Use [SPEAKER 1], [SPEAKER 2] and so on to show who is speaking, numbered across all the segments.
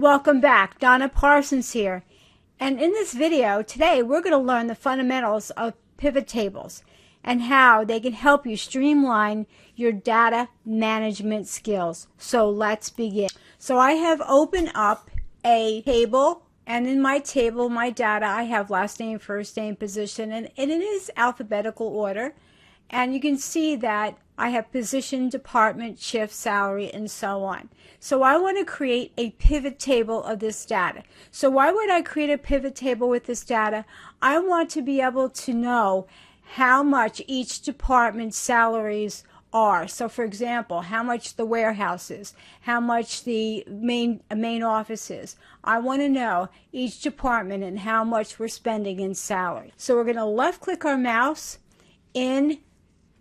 [SPEAKER 1] Welcome back. Donna Parsons here. And in this video today, we're going to learn the fundamentals of pivot tables and how they can help you streamline your data management skills. So let's begin. So I have opened up a table, and in my table, my data, I have last name, first name, position, and it is alphabetical order. And you can see that I have position, department, shift, salary, and so on. So I want to create a pivot table of this data. So why would I create a pivot table with this data? I want to be able to know how much each department's salaries are. So for example, how much the warehouse is, how much the main office is. I want to know each department and how much we're spending in salary. So we're going to left click our mouse in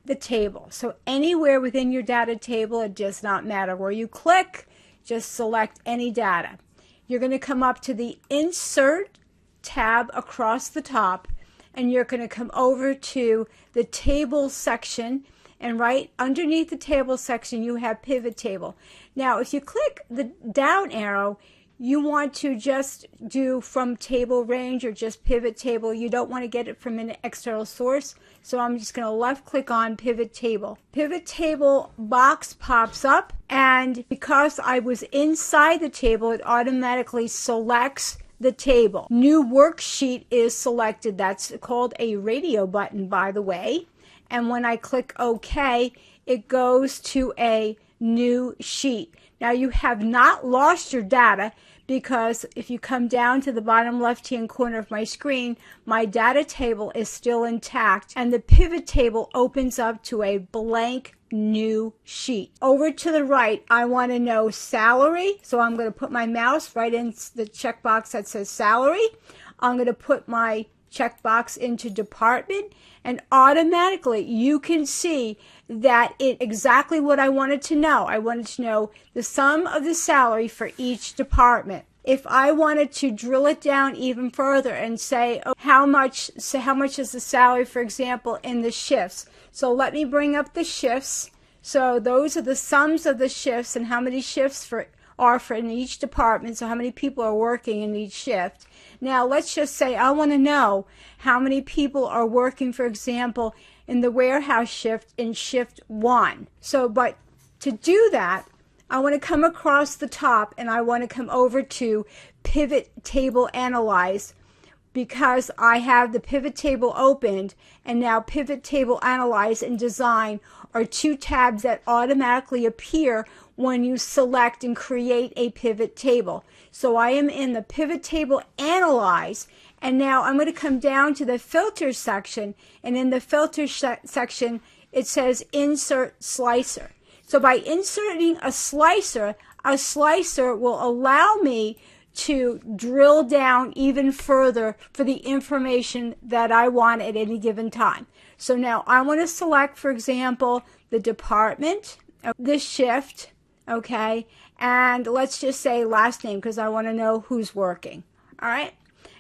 [SPEAKER 1] the table. So anywhere within your data table, it does not matter where you click, just select any data. You're going to come up to the Insert tab across the top, and you're going to come over to the Table section, and right underneath the Table section you have Pivot Table. Now if you click the down arrow, you want to just do from table range or just pivot table. You don't want to get it from an external source. So I'm just going to left click on pivot table. Pivot table box pops up, and because I was inside the table, it automatically selects the table. New worksheet is selected. That's called a radio button, by the way. And when I click OK, it goes to a new sheet. Now you have not lost your data, because if you come down to the bottom left-hand corner of my screen, my data table is still intact, and the pivot table opens up to a blank new sheet. Over to the right, I want to know salary, so I'm going to put my mouse right in the checkbox that says salary. I'm going to put my checkbox into department, and automatically you can see that it exactly what I wanted to know. I wanted to know the sum of the salary for each department. If I wanted to drill it down even further and say, oh, how much is the salary, for example, in the shifts. So let me bring up the shifts. So those are the sums of the shifts and how many shifts are for in each department, so how many people are working in each shift. Now let's just say I want to know how many people are working, for example, in the warehouse shift in shift 1. So but to do that, I want to come across the top and I want to come over to Pivot Table Analyze, because I have the pivot table opened, and now Pivot Table Analyze and Design are two tabs that automatically appear when you select and create a pivot table. So I am in the Pivot Table Analyze, and now I'm going to come down to the Filter section, and in the Filter section it says Insert Slicer. So by inserting a slicer will allow me to drill down even further for the information that I want at any given time. So now I want to select, for example, the department, the shift, okay, and let's just say last name, because I want to know who's working. All right,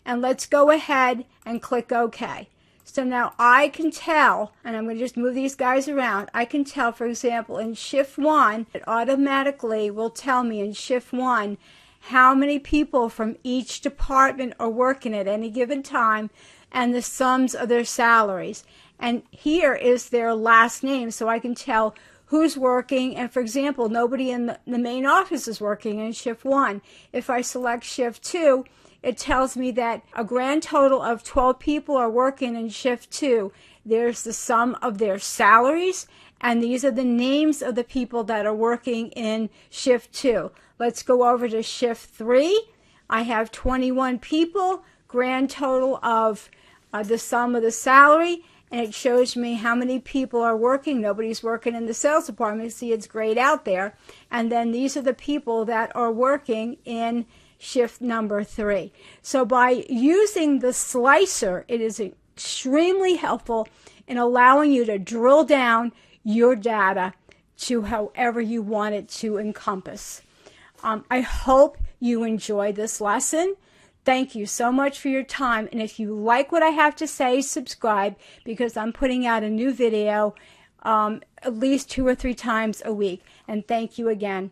[SPEAKER 1] and let's go ahead and click OK. So now I can tell, and I'm going to just move these guys around, I can tell, for example, in shift 1, it automatically will tell me in shift 1 how many people from each department are working at any given time and the sums of their salaries. And here is their last name, so I can tell who's working. And for example, nobody in the main office is working in shift 1. If I select shift 2, it tells me that a grand total of 12 people are working in shift 2. There's the sum of their salaries, and these are the names of the people that are working in shift 2. Let's go over to shift 3. I have 21 people, grand total of the sum of the salary, and it shows me how many people are working. Nobody's working in the sales department. See, it's grayed out there. And then these are the people that are working in shift number 3. So by using the slicer, it is extremely helpful in allowing you to drill down your data to however you want it to encompass. I hope you enjoy this lesson. Thank you so much for your time. And if you like what I have to say, subscribe, because I'm putting out a new video at least 2 or 3 times a week. And thank you again.